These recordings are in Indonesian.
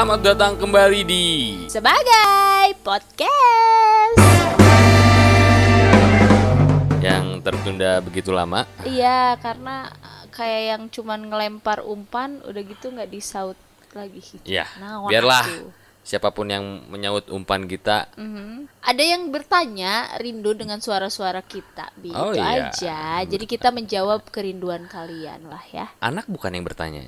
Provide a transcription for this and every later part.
Selamat datang kembali di Sebagai podcast yang tertunda begitu lama. Iya, karena kayak yang cuman ngelempar umpan udah gitu nggak disaut lagi. Ya, Nah, biarlah waktu. siapapun yang menyaut umpan kita. Ada yang bertanya rindu dengan suara-suara kita. Oh, Itu iya. aja. Jadi kita menjawab kerinduan kalian lah ya. Anak bukan yang bertanya.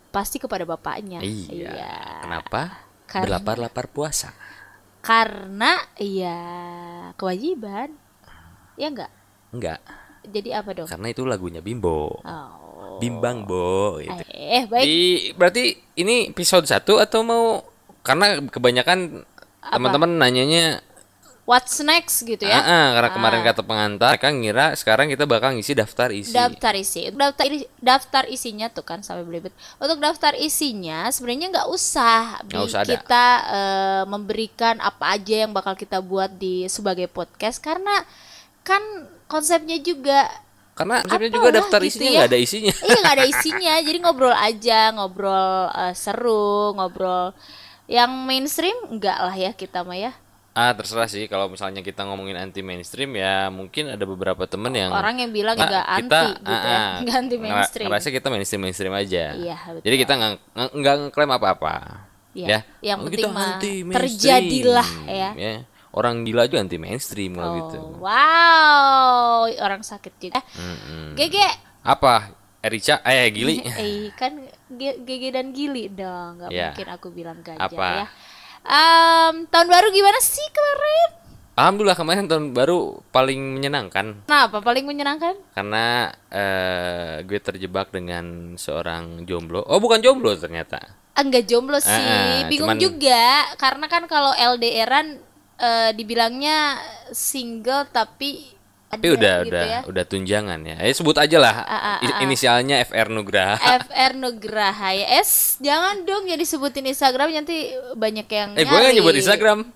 Pasti kepada bapaknya. Iya. Kenapa? Karena- Berlapar-lapar puasa. Karena kewajiban. Ya enggak? Enggak, Jadi apa dong? karena itu lagunya Bimbo. Oh. Bimbang, Bo gitu. Baik. Berarti ini episode 1 atau mau, karena kebanyakan teman-teman nanyanya What's next gitu ya? karena kemarin kata pengantar mereka ngira sekarang kita bakal ngisi daftar isi. Daftar isinya tuh kan sampai belibet. Untuk daftar isinya sebenarnya nggak usah usah ada. kita memberikan apa aja yang bakal kita buat di sebagai podcast, karena kan konsepnya juga Karena konsepnya apalah juga daftar gitu isinya ya. nggak ada isinya. Iya, nggak ada isinya. Jadi ngobrol aja, ngobrol seru, ngobrol yang mainstream enggak lah ya kita mah ya. Terserah sih, kalau misalnya kita ngomongin anti mainstream ya mungkin ada beberapa temen yang Orang yang bilang nggak kita anti gitu ya, nggak anti mainstream. ngerasa kita mainstream aja. Iya, betul. Jadi kita nggak ngeklaim apa-apa. Iya, Ya, yang kita penting mah anti-mainstream. terjadilah ya. Orang gila juga anti mainstream kalau gitu. Wow, orang sakit juga. Gege, Apa? Erica? Gili? kan Gege dan Gili dong, nggak Ya. mungkin aku bilang gajah Apa? ya. Tahun baru gimana sih kemarin? Alhamdulillah kemarin tahun baru paling menyenangkan. Nah, apa paling menyenangkan? Karena gue terjebak dengan seorang jomblo. Oh, bukan jomblo ternyata. Enggak jomblo sih, bingung cuman- juga. Karena kan kalau LDRan dibilangnya single tapi Tapi ada udah gitu ya. udah tunjangan ya. Sebut aja lah. Inisialnya FR Nugraha. FR Nugraha ya. Jangan dong ya disebutin Instagram, nanti banyak yang Gue nggak nyebut Instagram.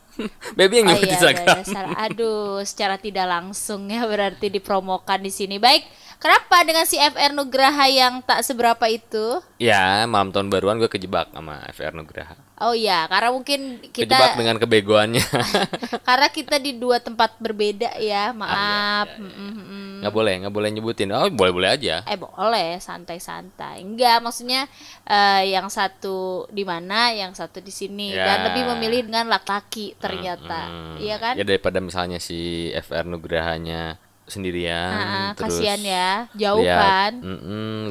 Baby yang nyebut iya, Instagram. Aduh, secara tidak langsung ya berarti dipromokan di sini. Baik, kenapa dengan si FR Nugraha yang tak seberapa itu? Ya, malam tahun baruan gue kejebak sama FR Nugraha. Oh iya, karena mungkin kita Kejebak dengan kebegoannya. karena kita di dua tempat berbeda ya. Maaf. Nggak boleh nyebutin. Oh, boleh aja. Boleh, santai-santai. Enggak, maksudnya yang satu di mana, yang satu di sini, Ya. dan lebih memilih dengan laki-laki ternyata. Iya kan? Ya daripada misalnya si FR Nugrahanya sendirian, terus kasihan ya, jauh lihat, kan.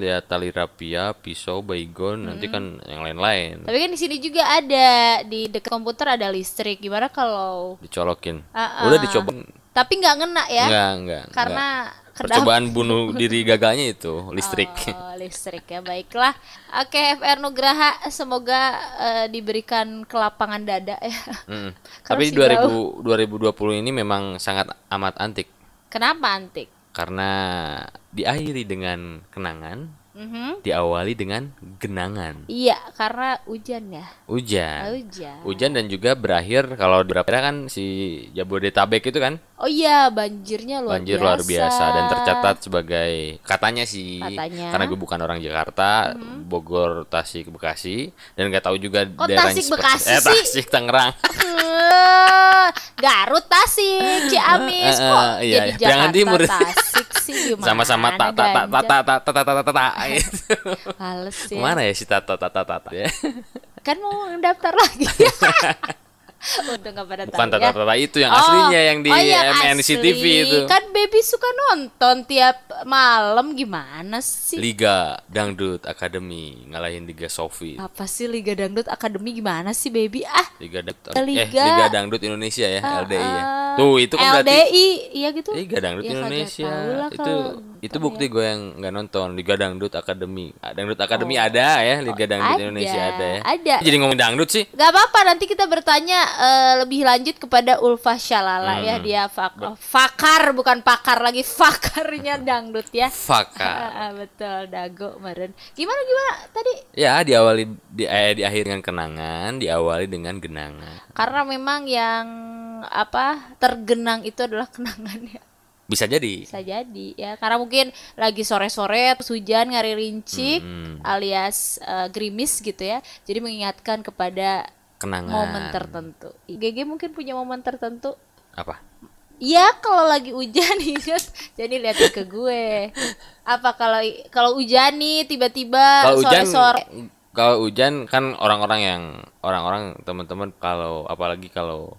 lihat tali rapia, pisau, baygon, nanti kan yang lain-lain Tapi kan di sini juga ada, di dekat komputer ada listrik. Gimana kalau dicolokin. Udah dicoba. tapi nggak ngena ya? Enggak. Karena Percobaan bunuh diri gagalnya itu listrik. Oh, listrik ya, baiklah. Oke, FR Nugraha, semoga diberikan kelapangan dada ya. Tapi si jauh. 2020 ini memang sangat amat antik Kenapa antik? karena diakhiri dengan kenangan, diawali dengan genangan. Iya, karena hujan ya. Hujan. Hujan. Dan juga berakhir kalau di beberapa daerah kan si Jabodetabek itu kan Oh iya, banjirnya banjir luar biasa dan tercatat sebagai katanya sih, Katanya. karena gue bukan orang Jakarta, Bogor, Tasik, Bekasi, dan nggak tahu juga Kok daerahnya Tasik, seperti Bekasi sih? Tasik, Tangerang. Garut, Tasik, Ciamis, kok iya, jadi jangan Jakarta, timur. Tasik sih gimana? Sama-sama ta gitu. Males ya. Kemana ya si tata ya? Kan mau daftar lagi. Untuk nggak pada Bukan tahu ya. tata itu yang aslinya yang di yang MNCTV asli. itu. Kan baby suka nonton tiap malam, gimana sih? Liga Dangdut Academy ngalahin Liga Sofi. Apa sih Liga Dangdut Akademi, gimana sih baby? Liga Dangdut Liga. Dangdut Indonesia ya, LDI ya. Tuh itu kan berarti LDI, iya gitu. Liga Dangdut Ya, kagak Indonesia. tahu lah Itu bukti gue yang nggak nonton Liga Dangdut Academy. Dangdut Academy ada ya, Liga Dangdut ada, Indonesia ada ya. ada. Jadi ngomongin dangdut sih. Gak apa-apa, nanti kita bertanya lebih lanjut kepada Ulfa Shalala ya. Dia fakar, bukan pakar lagi, fakarnya dangdut ya. Fakar. Betul, dago meren. Gimana tadi? Ya, diakhiri dengan kenangan, diawali dengan genangan. Karena memang yang tergenang itu adalah kenangannya. Bisa jadi. Bisa jadi ya, karena mungkin lagi sore-sore terus hujan ngaririnci alias gerimis gitu ya. Jadi mengingatkan kepada Kenangan. momen tertentu. GG mungkin punya momen tertentu. Apa? Iya, kalau lagi hujan ingat, jadi liatin ke gue. Apa kalau hujan nih tiba-tiba Kalau hujan, sore-sore. kalau hujan kan orang-orang teman-teman kalau apalagi kalau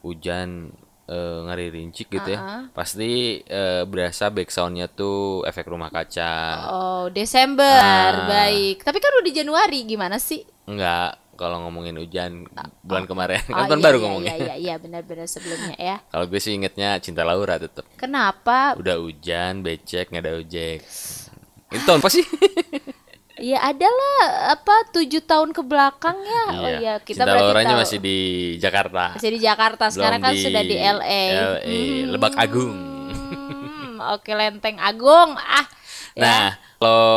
hujan ngari-rincik gitu ya, pasti berasa backsoundnya tuh efek rumah kaca. Oh, Desember, baik. Tapi kan udah Januari, gimana sih? Enggak, kalau ngomongin hujan bulan kemarin kan Oh, tahun iya, baru iya, ngomongnya. Iya, benar-benar sebelumnya ya. Kalau gue sih ingetnya Cinta Laura tetap. Kenapa? Udah hujan, becek, nggak ada ojek. Itu tahun apa sih? Ya adalah apa 7 tahun ke belakang ya. Oh Iya. iya, kita Cinta berarti Lauranya tahu. masih di Jakarta. Masih di Jakarta, sekarang Belum kan sudah di LA. Lebak Agung. Oke, Lenteng Agung. Nah, kalau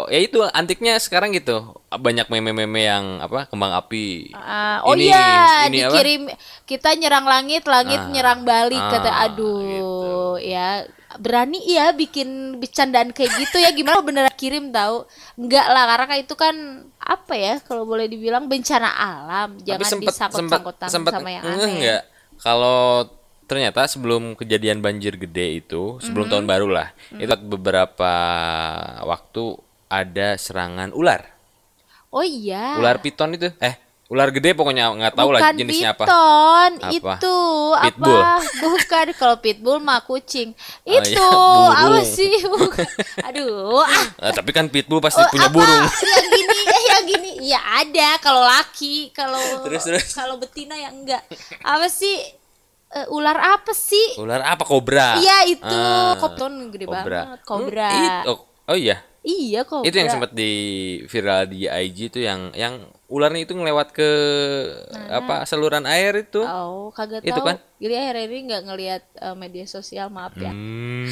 ya itu antiknya sekarang gitu. Banyak meme-meme yang apa? Kembang api. Oh Ini- iya, ini apa? dikirim kita nyerang langit, langit nyerang balik kata aduh gitu. ya. Berani ya bikin bercandaan kayak gitu ya, gimana beneran kirim tahu? Enggak lah, karena itu kan apa ya, kalau boleh dibilang bencana alam, Tapi jangan disangkut-sangkutkan sama yang aneh. Enggak. Kalau ternyata sebelum kejadian banjir gede itu, sebelum tahun baru lah, itu beberapa waktu ada serangan ular. Oh iya. Ular piton itu. Ular gede pokoknya nggak tahu lah Bukan jenisnya apa. piton, Apa? itu Pitbull. apa? Bukan, kalau pitbull mah kucing. Oh iya, Itu burung. apa sih? Bukan. Aduh, Tapi kan pitbull pasti punya apa? burung. Yang gini, ya ada kalau laki, kalau Terus. kalau betina ya enggak. Apa sih? Ular apa sih? Ular apa? Kobra. Iya itu, Ah, kopton gede kobra. banget, kobra. Oh iya. Iya kobra. Itu yang sempat di viral di IG itu yang ularnya itu ngelewat ke apa saluran air itu. Oh, kagak Itu tahu. kan? Jadi akhir-akhir ini nggak ngelihat media sosial, maaf ya. Hmm.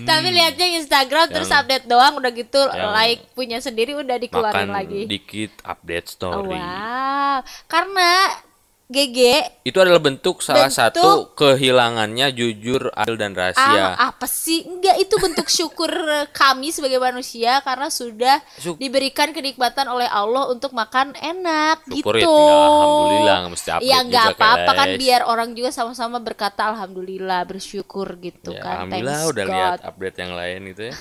Tapi lihatnya Instagram terus update doang, udah gitu yang like punya sendiri udah dikeluarin Makan lagi. dikit update Oh, story. wow. Karena GG Itu adalah bentuk salah Bentuk- satu kehilangannya jujur, adil dan rahasia. apa sih? Enggak, itu bentuk syukur kami sebagai manusia karena sudah Syuk- diberikan kenikmatan oleh Allah untuk makan enak Syukur ya, gitu. tinggal alhamdulillah, nggak mesti update Ya enggak juga, apa-apa kan, guys. biar orang juga sama-sama berkata alhamdulillah, bersyukur gitu Ya, kan. alhamdulillah Thanks udah God. lihat update yang lain gitu ya.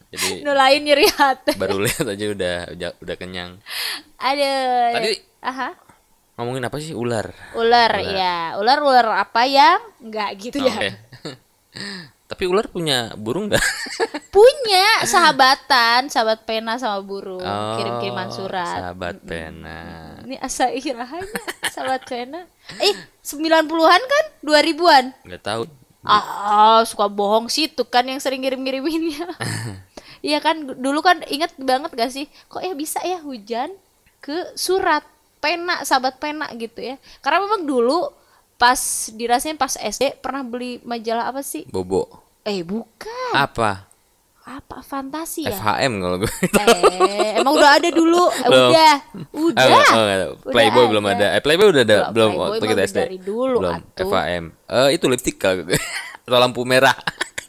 Jadi Nulain nyeri hati. baru lihat aja udah kenyang. Aduh. Tadi Aha. ngomongin apa sih? Ular. Ular ya. Ular apa yang enggak gitu ya. Oke. Tapi ular punya burung nggak? Punya sahabat pena sama burung, kirim-kiriman surat. Sahabat pena. Ini asa irahanya sahabat pena. 90-an kan? 2000-an? Nggak tahu. Suka bohong sih tuh kan yang sering ngirim-ngiriminnya. Iya kan, dulu kan inget banget gak sih? Kok ya bisa ya hujan ke surat pena, sahabat pena gitu ya. Karena memang dulu pas dirasain pas SD pernah beli majalah apa sih? Bobo. Bukan. Apa? Apa fantasi ya? FHM kalau gue. Emang udah ada dulu. Belum. Udah. Nggak ada. Playboy Udah belum ada. ada. Playboy udah ada belum Playboy waktu mah kita SD. dari dulu, Belum. atuh. FHM. Itu lipstick kalau gue. Atau lampu merah.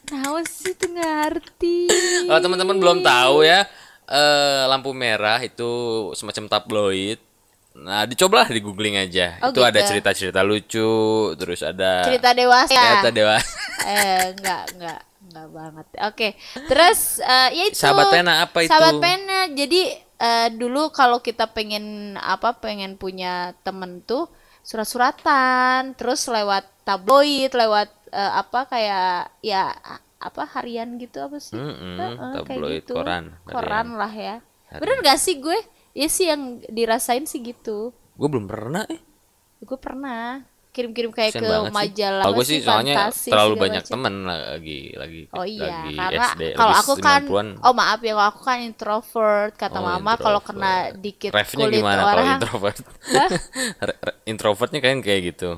Tahu sih tuh ngerti. Kalau teman-teman belum tahu ya, lampu merah itu semacam tabloid. Nah, dicobalah di googling aja. Oh, Itu ada gitu. cerita-cerita lucu, terus ada Cerita dewasa. cerita dewasa. Enggak banget. Oke. Terus ya itu. Sahabat pena apa itu? Sahabat pena. Jadi dulu kalau kita pengen punya temen tuh surat-suratan, terus lewat tabloid, lewat kayak ya harian gitu apa sih? Kayak Tabloid, gitu. koran, Koran lah ya. Harian. Bener gak sih gue? Ya sih yang dirasain sih gitu. Gue belum pernah. Gue pernah kirim-kirim kayak Kasian ke banget sih. majalah. Kalau gue apa sih soalnya Fantasi, terlalu segala banyak macam. temen lagi Oh iya, lagi karena SD, kalau lagi aku kan 90-an. maaf ya, kalau aku kan introvert, kata Oh, mama kalau kena introvert. dikit Refnya kulit gimana kalau orang, introvert? Introvertnya kan kayak gitu.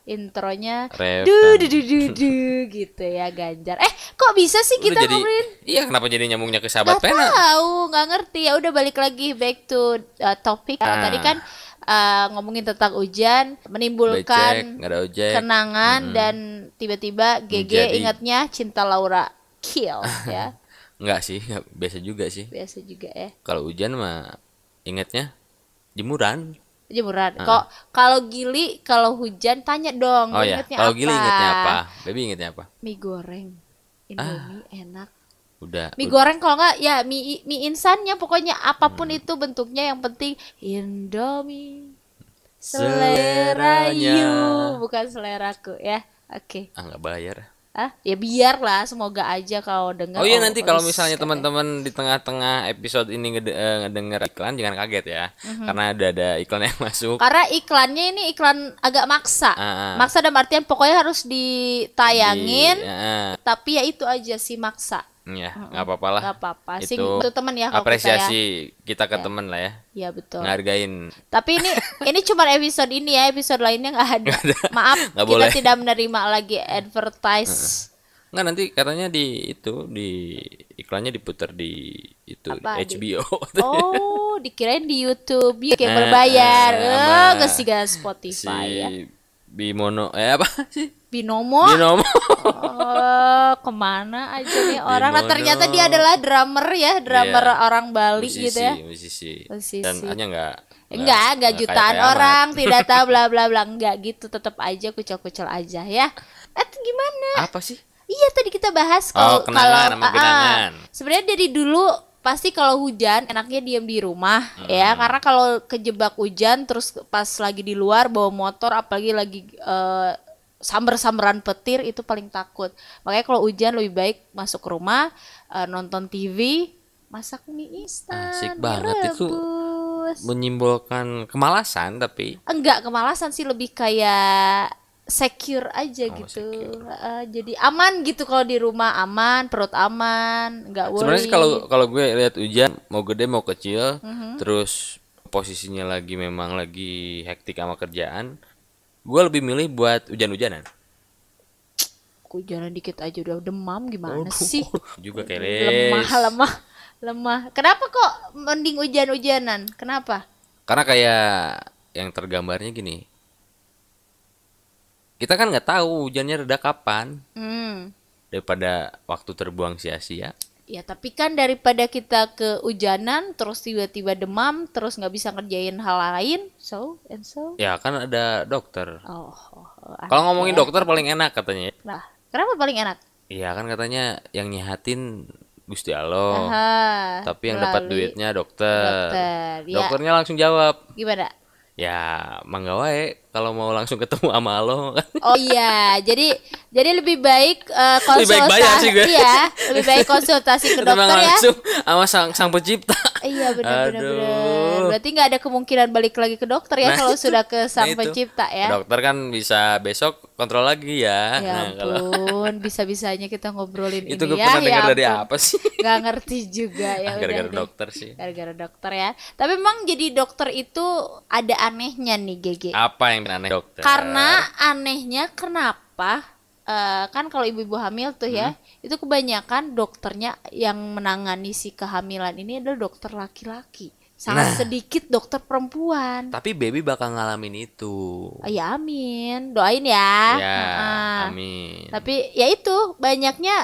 intronya Ref du kan. du du du du gitu ya, Ganjar. Kok bisa sih Lu kita jadi, ngobrolin? iya kenapa jadi nyambungnya ke sahabat Gak pena? tahu, nggak ngerti. Ya udah, balik lagi back to topik. Tadi kan ngomongin tentang hujan Becek, menimbulkan nggak ada ojek. kenangan dan tiba-tiba GG Menjadi- ingatnya Cinta Laura Kill ya. Enggak sih, biasa juga sih. Biasa juga ya. Kalau hujan mah ingetnya jemuran. Jemuran. Kok kalau Gili kalau hujan tanya dong, Oh lo ya, ingetnya kalau apa? Gili ingetnya apa? Baby ingetnya apa? Mie goreng. Indomie enak. Udah. Mie goreng kalau nggak ya mie insannya pokoknya apapun itu bentuknya yang penting Indomie. Selera Seleranya. you bukan seleraku ya. Oke. Enggak bayar. Ya biar lah semoga aja kalau dengar. Oh iya, nanti kalau bagus misalnya katanya. teman-teman di tengah-tengah episode ini ngedenger iklan jangan kaget ya. Karena ada iklan yang masuk. Karena iklannya ini iklan agak maksa. Maksa dalam artian pokoknya harus ditayangin. Tapi ya itu aja sih maksa. Ya, nggak apa-apa lah. Nggak apa-apa. Sing Itu itu teman ya kalau apresiasi kita ke teman lah ya. Ya betul. Ngargain. Tapi ini cuma episode ini ya, episode lainnya nggak ada. Maaf, Nggak kita boleh. tidak menerima lagi advertise. Nggak, nanti katanya di iklannya diputar di itu Apa, HBO. Oh, dikirain di YouTube yang berbayar. sama Nggak sih guys si Spotify ya. Bimono apa sih? Binomo. Binomo. Oh, kemana aja nih orang. Nah, Bimono. ternyata dia adalah drummer ya, drummer Iya. orang Bali Musisi, gitu ya. musisi. Musisi. Dan hanya Enggak jutaan kayak orang, tidak tahu bla bla bla, enggak gitu, tetap aja kucel-kucel aja ya. Gimana? apa sih? Iya tadi kita bahas Oh, kenangan sama genangan. Sebenarnya dari dulu pasti kalau hujan enaknya diam di rumah ya, karena kalau kejebak hujan terus pas lagi di luar bawa motor apalagi lagi samber-samberan petir itu paling takut. Makanya kalau hujan lebih baik masuk ke rumah, nonton TV, masak mie instan. Asik banget itu. direbus. Menyimbolkan kemalasan tapi Enggak kemalasan sih, lebih kayak secure aja gitu. secure. Jadi aman gitu kalau di rumah, aman, perut aman, enggak worry. sebenarnya sih kalau gue lihat hujan mau gede mau kecil, terus posisinya memang lagi hektik sama kerjaan, gue lebih milih buat hujan-hujanan. Hujanan dikit aja udah demam gimana sih? Juga keles. Lemah. Kenapa kok mending hujan-hujanan? Kenapa? Karena kayak yang tergambarnya gini, kita kan nggak tahu hujannya reda kapan, daripada waktu terbuang sia-sia. Ya tapi kan daripada kita kehujanan terus tiba-tiba demam terus nggak bisa ngerjain hal lain, so. Ya kan ada dokter. Oh, Kalau ngomongin dokter paling enak katanya. Nah, kenapa paling enak? Iya kan katanya yang nyehatin Gusti Allah. Tapi yang dapat melalui duitnya dokter. ya. Dokternya langsung jawab, Gimana? ya mangga wae kalau mau langsung ketemu sama Allah kan. Oh iya, jadi lebih baik Lebih baik bayar sih gue. Iya, lebih baik konsultasi ke Ketemu dokter ya. langsung sama sang pencipta. Iya benar. Aduh. Berarti nggak ada kemungkinan balik lagi ke dokter ya Nah, kalau sudah ke sang Nah, itu. pencipta ya. Dokter kan bisa besok kontrol lagi ya. Ya Nah, kalau ampun, bisa-bisanya kita ngobrolin itu ini gue ya. pernah dengar dari ampun. apa sih? Gak ngerti juga ya. Gara-gara udah deh. dokter sih. Gara-gara dokter ya. Tapi memang jadi dokter itu ada anehnya nih GG. Apa yang aneh dokter? Karena anehnya kenapa? Kan kalau ibu-ibu hamil tuh ya, itu kebanyakan dokternya yang menangani si kehamilan ini adalah dokter laki-laki. Sangat sedikit dokter perempuan. Tapi baby bakal ngalamin itu. Ya amin, doain ya. Ya, Heeh. amin. Tapi ya itu banyaknya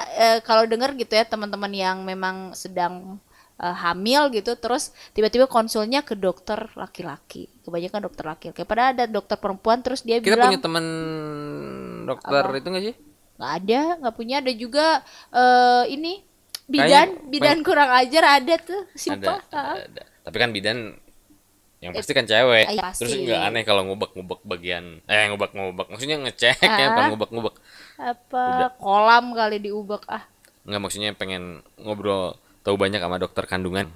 kalau dengar gitu ya teman-teman yang memang sedang hamil gitu terus tiba-tiba konsulnya ke dokter laki-laki. Kebanyakan dokter laki-laki. Padahal ada dokter perempuan terus dia Kita bilang punya teman dokter itu nggak sih? nggak ada, nggak punya. Ada juga ini Kayaknya bidan kurang ajar ada tuh siapa? Ada. Tapi kan bidan yang pasti kan cewek. Iya, pasti. Terus nggak aneh kalau ngubek-ngubek bagian ngubek-ngubek. Maksudnya ngecek ya, bukan ngubek-ngubek. Apa kolam kali diubek Nggak, maksudnya pengen ngobrol tahu banyak sama dokter kandungan.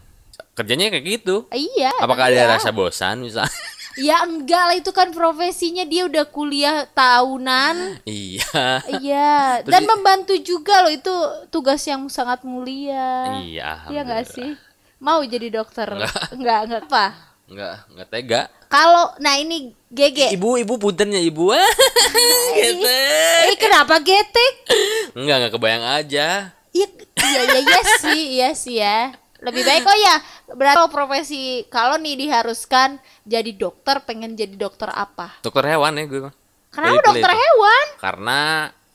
Kerjanya kayak gitu. Iya. Apakah iya. ada rasa bosan misalnya? Ya enggak lah, itu kan profesinya, dia udah kuliah tahunan. Iya. Iya, Terus dan membantu juga loh, itu tugas yang sangat mulia. Iya. Iya nggak alhamdulillah. sih? Mau jadi dokter? Enggak apa? Nggak tega. Kalau nah ini GG. Ibu puntennya ibu. Getek. Kenapa getek? Nggak kebayang aja. Iya sih ya. Lebih baik ya. Berarti kalau profesi kalau nih diharuskan jadi dokter, pengen jadi dokter apa? Dokter hewan ya gue mah. Kenapa Pilih-pilih dokter itu. hewan? Karena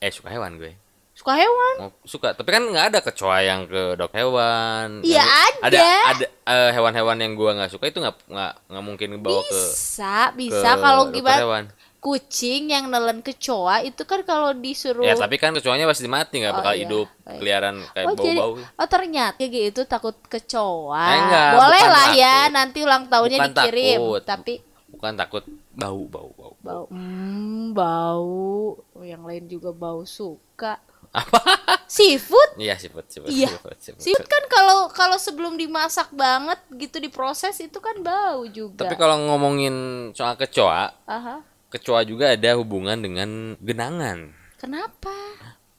Suka hewan gue. Suka hewan? Oh, suka, tapi kan nggak ada kecoa yang ke dok hewan. Iya Ada ada. hewan-hewan yang gua nggak suka itu nggak mungkin bawa Bisa ke kalau dokter gimana, hewan. kucing yang nelen kecoa itu kan kalau disuruh. Ya tapi kan kecoanya pasti mati, nggak Oh bakal iya, hidup, baik. keliaran kayak Oh jadi, bau-bau. oh ternyata gitu takut kecoa. Enggak, Boleh bukan lah ya, takut. nanti ulang tahunnya Bukan dikirim. takut. Tapi Bukan takut bau. bau, bau. Yang lain juga bau suka. Apa? Seafood? Iya, siput. Iya. Seafood kan kalau kalau sebelum dimasak banget gitu diproses itu kan bau juga. Tapi kalau ngomongin soal kecoa, Aha. kecoa juga ada hubungan dengan genangan. Kenapa?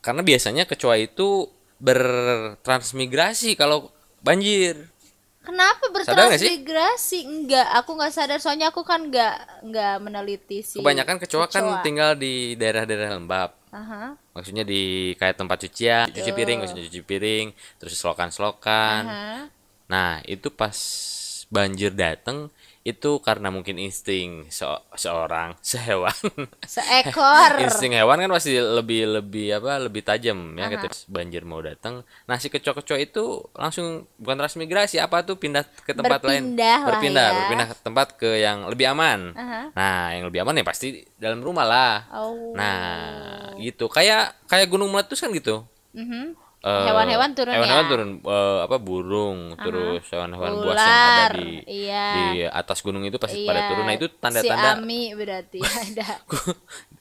Karena biasanya kecoa itu bertransmigrasi kalau banjir. Kenapa Sadar nggak sih? bertransmigrasi? Enggak, aku nggak sadar soalnya aku kan nggak meneliti sih. Kebanyakan kecoa kan tinggal di daerah-daerah lembab. Aha. Maksudnya di kayak tempat cucian, cuci piring, maksudnya cuci piring, terus selokan-selokan. Aha. Nah, itu pas banjir dateng itu karena mungkin insting sehewan. Seekor. Insting hewan kan pasti lebih tajam ya ketika banjir mau datang. Nah, si kecoa-kecoa itu langsung bukan transmigrasi apa tuh pindah ke tempat lain. Berpindah lah ya. Berpindah ke tempat ke yang lebih aman. Aha. Nah, yang lebih aman ya pasti dalam rumah lah. Oh. Nah, gitu. Kayak gunung meletus kan gitu. Mhm. Eh, Hewan-hewan turun hewan-hewan ya? turun, burung, terus hewan-hewan buas yang ada Ular, di iya. atas gunung itu pasti Iya. pada turun. Nah, itu Si tanda-tanda Ami berarti ada.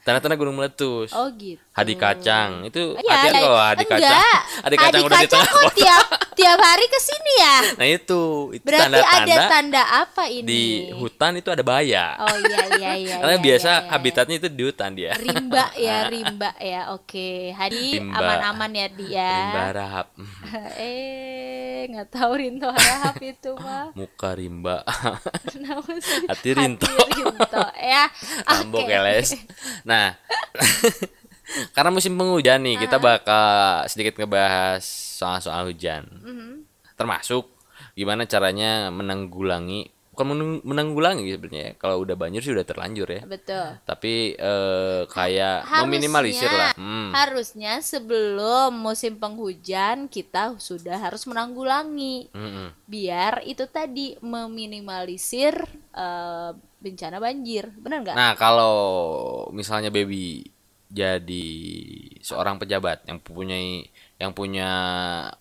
tanda-tanda gunung meletus. Oh gitu. Hadi kacang itu Iya, hati-hati kalau hadi kacang. enggak. Hadi kacang udah di tengah kok kota. tiap hari ke sini ya? Nah, itu Berarti ada tanda-tanda tanda apa ini? di hutan itu ada bahaya. Oh iya. Karena iya, biasa iya, iya. habitatnya itu di hutan dia. Rimba ya. Oke. Hadi Rimba. aman-aman ya dia. Rimba rahap. Nggak tahu Rinto Harahap itu mah. Muka rimba. Kenapa sih? Hati Rinto. Rinto ya. Rambo Oke. keles. Nah, karena musim penghujan nih, kita bakal sedikit ngebahas soal-soal hujan. Termasuk gimana caranya menanggulangi, bukan menanggulangi sebenarnya. Kalau udah banjir sih udah terlanjur ya. Betul. Tapi kayak meminimalisir lah. Harusnya sebelum musim penghujan kita sudah harus menanggulangi. Biar itu tadi meminimalisir bencana banjir. Benar nggak? Nah, kalau misalnya baby jadi seorang pejabat yang punya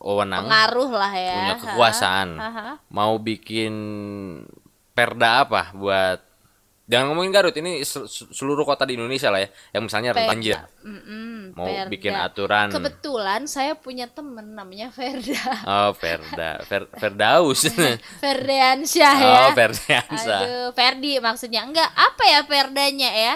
wewenang, Pengaruh lah ya. punya kekuasaan, mau bikin perda apa buat, jangan ngomongin Garut, ini seluruh kota di Indonesia lah ya, yang misalnya rentan banjir. Mau Perda. bikin aturan. Kebetulan saya punya temen namanya Ferda. Oh, perda, Ferdaus. Ferdiansyah ya. Oh, Ferdiansyah. Aduh, Ferdi maksudnya. Enggak, apa ya perdanya ya?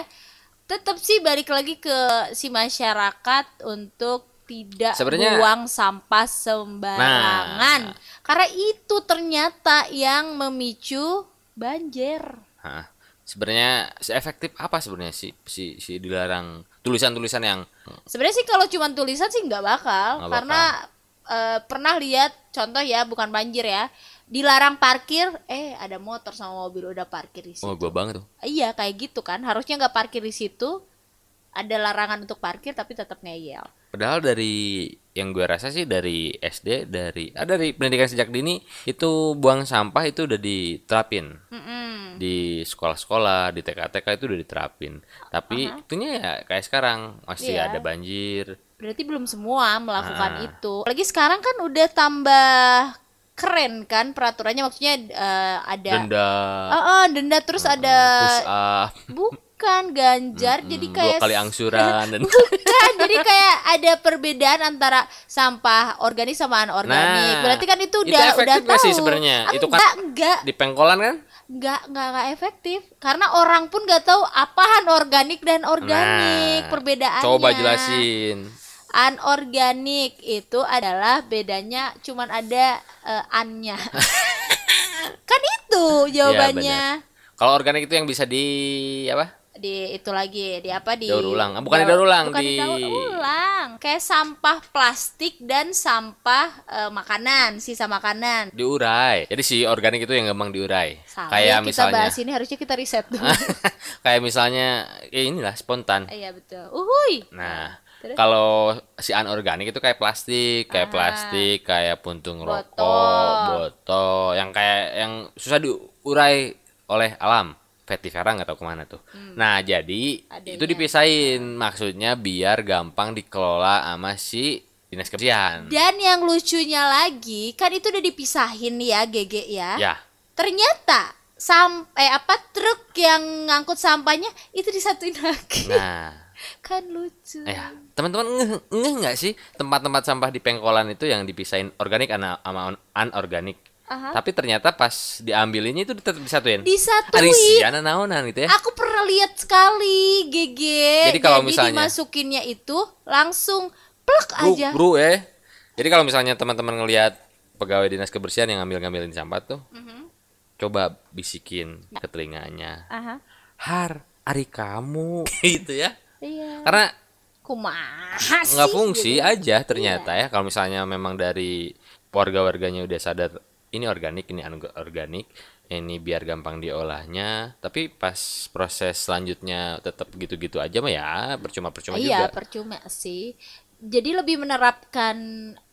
Tetap sih balik lagi ke si masyarakat untuk tidak Sebenarnya- buang sampah sembarangan. Karena itu ternyata yang memicu banjir. Hah. Sebenarnya seefektif apa sebenarnya si dilarang tulisan-tulisan yang Sebenarnya sih kalau cuma tulisan sih nggak bakal, Nggak karena pernah lihat contoh ya, bukan banjir ya, dilarang parkir, ada motor sama mobil udah parkir di situ. oh gua banget tuh. Iya kayak gitu kan, harusnya nggak parkir di situ, ada larangan untuk parkir tapi tetap ngeyel. Padahal dari yang gue rasa sih dari SD, dari pendidikan sejak dini itu buang sampah itu udah diterapin. Di sekolah-sekolah, di TK-TK itu udah diterapin. Tapi itunya ya kayak sekarang masih Iya. ada banjir. Berarti belum semua melakukan itu. Lagi sekarang kan udah tambah keren kan peraturannya, maksudnya ada Denda, denda terus ada push up, bukan ganjar, jadi 2 kayak kali angsuran dan bukan, jadi kayak ada perbedaan antara sampah organik sama anorganik. Nah, Berarti kan itu itu udah efektif tahu. nggak sih sebenarnya? Itu kan enggak, di pengkolan kan? enggak efektif karena orang pun nggak tahu apaan organik dan organik, Nah, perbedaannya. coba jelasin. Anorganik itu adalah bedanya cuman ada annya. Kan itu jawabannya. Iya, kalau organik itu yang bisa di apa? Di itu lagi di apa di Daur ulang. Bukan di daur ulang, bukan di daur ulang. Kayak sampah plastik dan sampah makanan, sisa makanan. Diurai. Jadi si organik itu yang gampang diurai. Salah Kayak ya, kita misalnya bahas ini harusnya kita riset dulu. kayak misalnya inilah spontan. Iya betul. Uhuy. Nah, Terus? Kalau si anorganik itu kayak plastik, kayak puntung rokok, Botol. botol, yang kayak yang susah diurai oleh alam. Vetivera nggak tahu kemana tuh. Nah, jadi itu Adanya. dipisahin, maksudnya biar gampang dikelola sama si dinas kebersihan. Dan yang lucunya lagi, kan itu udah dipisahin ya, GG ya. Ya, Ternyata truk yang ngangkut sampahnya itu disatuin lagi. nah, Kan lucu. ya teman-teman ngeh nggak sih tempat-tempat sampah di pengkolan itu yang dipisahin organik sama anorganik? Aha. Tapi ternyata pas diambilinnya itu tetap disatuin. Disatuin. Arisiana naonan gitu ya. Aku pernah lihat sekali, GG. Jadi kalau misalnya dimasukinnya itu langsung plek aja. bro jadi kalau misalnya teman-teman ngelihat pegawai dinas kebersihan yang ngambil-ngambilin sampah tuh, coba bisikin ke telinganya, Aha. Har, ari kamu gitu ya. Iya. Karena Kumaha sih? nggak fungsi gitu. aja ternyata ya. Kalau misalnya memang dari warga-warganya udah sadar ini organik, ini organik, ini biar gampang diolahnya. Tapi pas proses selanjutnya tetap gitu-gitu aja mah ya percuma-percuma Iya, juga. percuma sih. Jadi lebih menerapkan,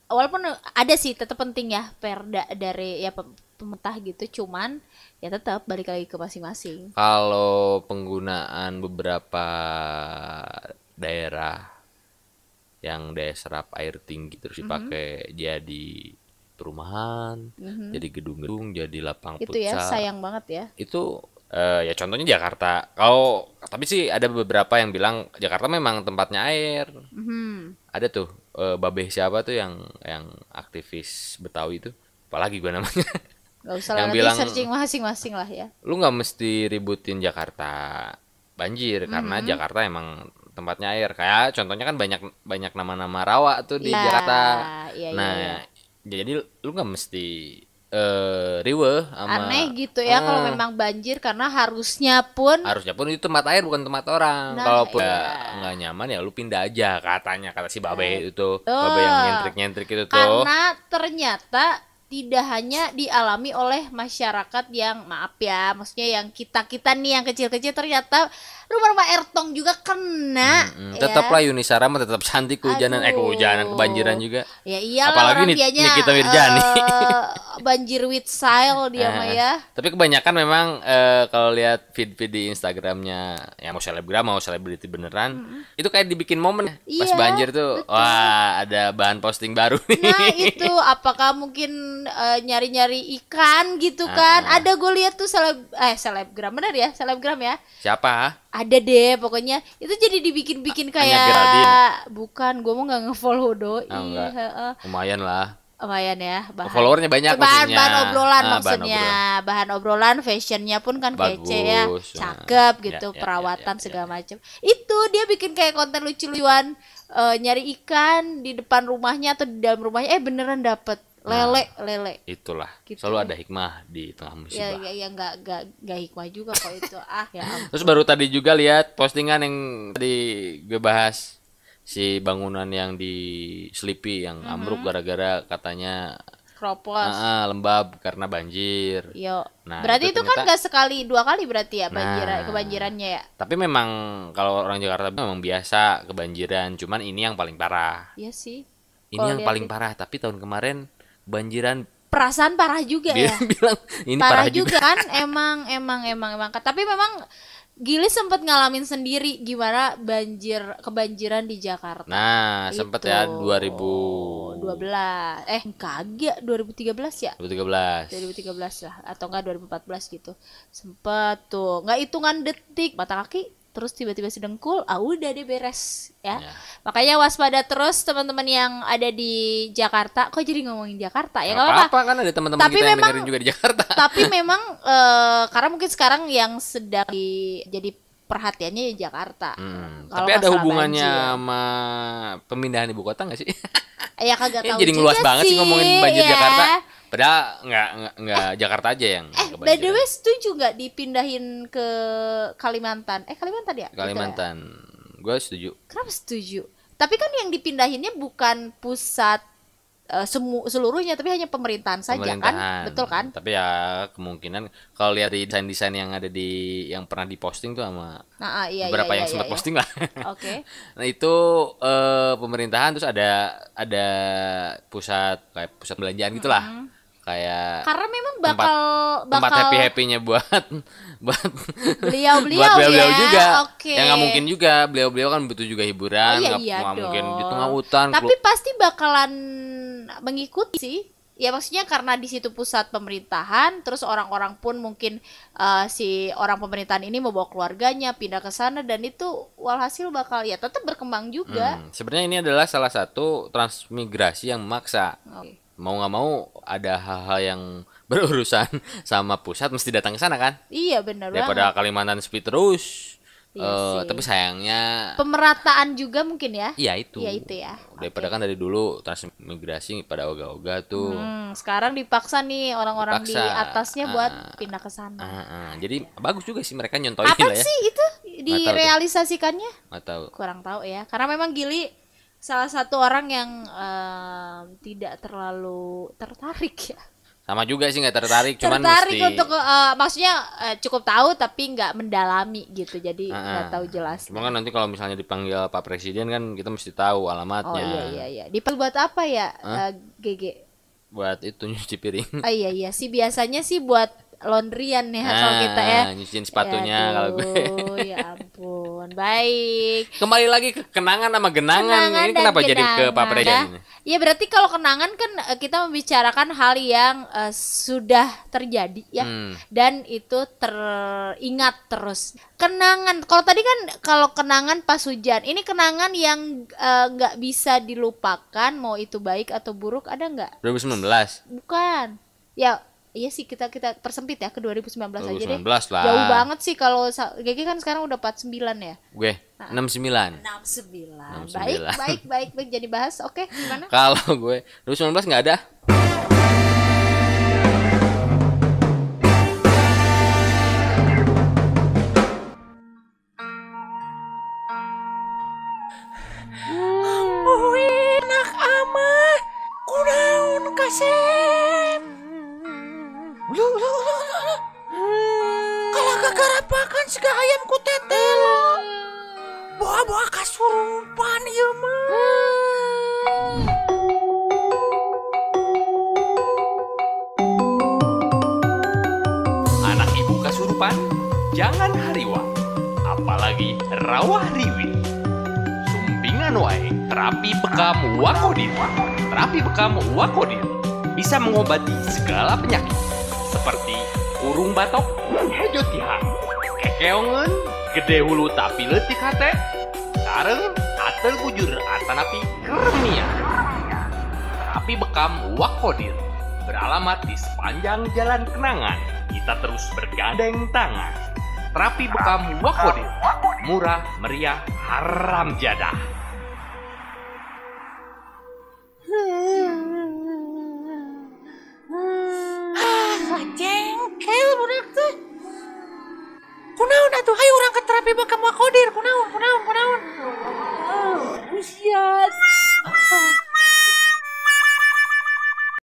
walaupun ada sih tetap penting ya perda dari ya pemerintah gitu, cuman ya tetap balik lagi ke masing-masing. Kalau penggunaan beberapa daerah yang daya serap air tinggi terus dipakai jadi perumahan, jadi gedung-gedung, jadi lapang Itu ya futsal. sayang banget ya. Itu ya contohnya Jakarta. Kalau tapi sih ada beberapa yang bilang Jakarta memang tempatnya air. Ada tuh Babeh siapa tuh yang aktivis Betawi itu. Apalagi gua namanya. Gak usah lah, Yang nanti bilang searching masing-masing lah ya. lu nggak mesti ributin Jakarta banjir karena Jakarta emang tempatnya air. Kayak contohnya kan banyak banyak nama-nama rawa tuh di Ya, Jakarta. iya, iya, Nah, iya. jadi lu nggak mesti riweh sama Aneh gitu ya kalau memang banjir, karena harusnya pun itu tempat air bukan tempat orang. Nah, Kalaupun iya. nggak nyaman ya lu pindah aja katanya kata si Babe itu. Tuh. Babe yang nyentrik-nyentrik itu tuh. Karena ternyata tidak hanya dialami oleh masyarakat yang, maaf ya, maksudnya yang kita nih yang kecil-kecil, ternyata rumah-rumah Ertong juga kena ya. Tetaplah Yuni Shara mah tetap cantik kehujanan Aduh. kehujanan kebanjiran juga. Ya iyalah, Apalagi orang dianya Nikita Wirjani. banjir with style dia mah ya. Tapi kebanyakan memang kalau lihat feed-feed di Instagramnya yang mau selebgram mau selebriti beneran, itu kayak dibikin momen pas Iya, banjir tuh. betul. Wah, ada bahan posting baru nih. Nah itu apakah mungkin nyari-nyari ikan gitu kan? Ada gue lihat tuh selebgram, bener ya, selebgram ya. Siapa? Ada deh pokoknya, itu jadi dibikin-bikin Anya Geraldine. kayak, bukan, gue mau nggak ngefollow doi. Oh, enggak. Heeh. Lumayan lah. Lumayan ya, Followernya banyak bahan maksudnya. bahan obrolan Bahan maksudnya, bahan obrolan, fashionnya pun kan kece ya, Bagus. cakep Ya, gitu, ya, perawatan ya. segala macam. Itu dia bikin kayak konten lucu-lucuan, nyari ikan di depan rumahnya atau di dalam rumahnya, beneran dapet lele. Itulah. Gitu Selalu ya. ada hikmah di tengah Ya musibah. ya, ya nggak hikmah juga kok itu. Ya ampun. Terus baru tadi juga lihat postingan yang tadi gue bahas si bangunan yang di Sleepy yang ambruk gara-gara katanya Kropos. lembab karena banjir. Yo. Nah, Berarti itu kan ternyata- nggak sekali, 2 kali berarti ya Nah. kebanjirannya ya. Tapi memang kalau orang Jakarta memang biasa kebanjiran, cuman ini yang paling parah. Iya sih. Ini Kalau yang lihat paling parah, tapi tahun kemarin kebanjiran perasaan parah juga dia ya. bilang ini Parah parah juga. juga kan, emang. Tapi memang Gili sempat ngalamin sendiri gimana kebanjiran di Jakarta. Nah, sempet ya 12. Kagak, 2013 ya? 2013. 2013 lah, atau enggak 2014 gitu. Sempet tuh, nggak hitungan detik, mata kaki terus tiba-tiba sedengkul, udah deh beres ya. Ya. Makanya waspada terus teman-teman yang ada di Jakarta. Kok jadi ngomongin Jakarta ya? Nggak Nggak apa-apa. apa-apa kan ada teman-teman Tapi kita yang memang- dengerin juga di Jakarta. Tapi memang karena mungkin sekarang yang sedang jadi perhatiannya ya Jakarta. Kalau Tapi ada masalah hubungannya banjir. sama pemindahan ibu kota nggak sih? Ya kagak Ini tahu jadi juga ngeluas banget sih ngomongin banjir ya. Jakarta. Padahal nggak Jakarta aja yang By the kebanjiran. way, setuju nggak dipindahin ke Kalimantan? Kalimantan ya? Gitu ya? Kalimantan, gue setuju. Kenapa setuju? Tapi kan yang dipindahinnya bukan pusat seluruhnya, tapi hanya pemerintahan saja kan, betul kan? Tapi ya kemungkinan kalau lihat di desain-desain yang ada yang pernah diposting tuh sama Iya, beberapa iya, yang iya, sempat iya. posting lah. Oke. Nah itu pemerintahan, terus ada pusat kayak pusat belanjaan gitulah, kayak Karena memang tempat bakal happy-happynya buat buat beliau-beliau beliau-beliau ya. juga. Oke. Ya nggak mungkin juga, beliau-beliau kan butuh juga hiburan, Iya, nggak iya nggak mungkin di dong. tengah hutan. Tapi pasti bakalan mengikuti sih. Ya maksudnya karena di situ pusat pemerintahan, terus orang-orang pun mungkin si orang pemerintahan ini mau bawa keluarganya pindah ke sana, dan itu walhasil bakal ya tetap berkembang juga. Sebenarnya ini adalah salah satu transmigrasi yang memaksa. Oke. Mau nggak mau ada hal-hal yang berurusan sama pusat mesti datang ke sana kan, Iya benar banget. daripada Kalimantan sepi terus. Iya sih. Tapi sayangnya Pemerataan juga mungkin ya. iya itu. Iya itu ya. Daripada kan dari dulu transmigrasi pada ogah-ogah tuh. Sekarang dipaksa nih orang-orang di Dipaksa. atasnya buat pindah ke sana. Jadi bagus juga sih mereka nyontoin Kapan lah ya. sih itu Nggak tahu tuh. direalisasikannya? Nggak tahu. Kurang tahu ya. Karena memang Gili salah satu orang yang tidak terlalu tertarik ya. Sama juga sih nggak tertarik, cuman Tertarik mesti. untuk maksudnya cukup tahu tapi nggak mendalami gitu. Jadi nggak tahu jelas. Cuma kan nanti kalau misalnya dipanggil Pak Presiden kan kita mesti tahu Oh alamatnya. iya. Dipanggil buat apa ya, GG? Buat itu nyuci piring. Iya sih, biasanya sih buat laundryan ya kalau kita ya. Nyuciin sepatunya kalau gue. Ya ampun. Baik. Kembali lagi ke kenangan sama genangan. Kenangan Ini dan kenapa jadi ke Pak genangan, Presiden ya. ini? Ya berarti kalau kenangan kan kita membicarakan hal yang sudah terjadi ya, dan itu teringat terus. Kenangan, kalau tadi kan kalau kenangan pas hujan, ini kenangan yang nggak bisa dilupakan, mau itu baik atau buruk, ada nggak? 2019. Bukan. Ya, iya sih, kita persempit ya ke 2019 aja deh. 2019 lah. Jauh banget sih kalau GG kan sekarang udah 49 ya. Gue 69. 69. 69. Baik jadi bahas. Oke, gimana? Kalau gue 2019 nggak ada. Enak amat. Kunaon kasep. Kalau kegarapakan siga ayam ku tetel. Boa-boa kasurupan ieu mah. Anak ibu kasurupan, jangan hariwa, apalagi rawah riwi. Sumpingan wae, terapi bekam Wakodir. Terapi bekam Wakodir bisa mengobati segala penyakit seperti urung batok, hejo tihang, kekeongen, gede hulu tapi leutik hate, sareng atel bujur atanapi keremia. Terapi bekam Wakodir beralamat di sepanjang Jalan Kenangan. Kita terus bergandeng tangan. Terapi bekam Wakodir, murah, meriah, haram jadah. Jengkel budak teh. Kunaon atuh hayu urang ke terapi bakam Wakodir kunaon?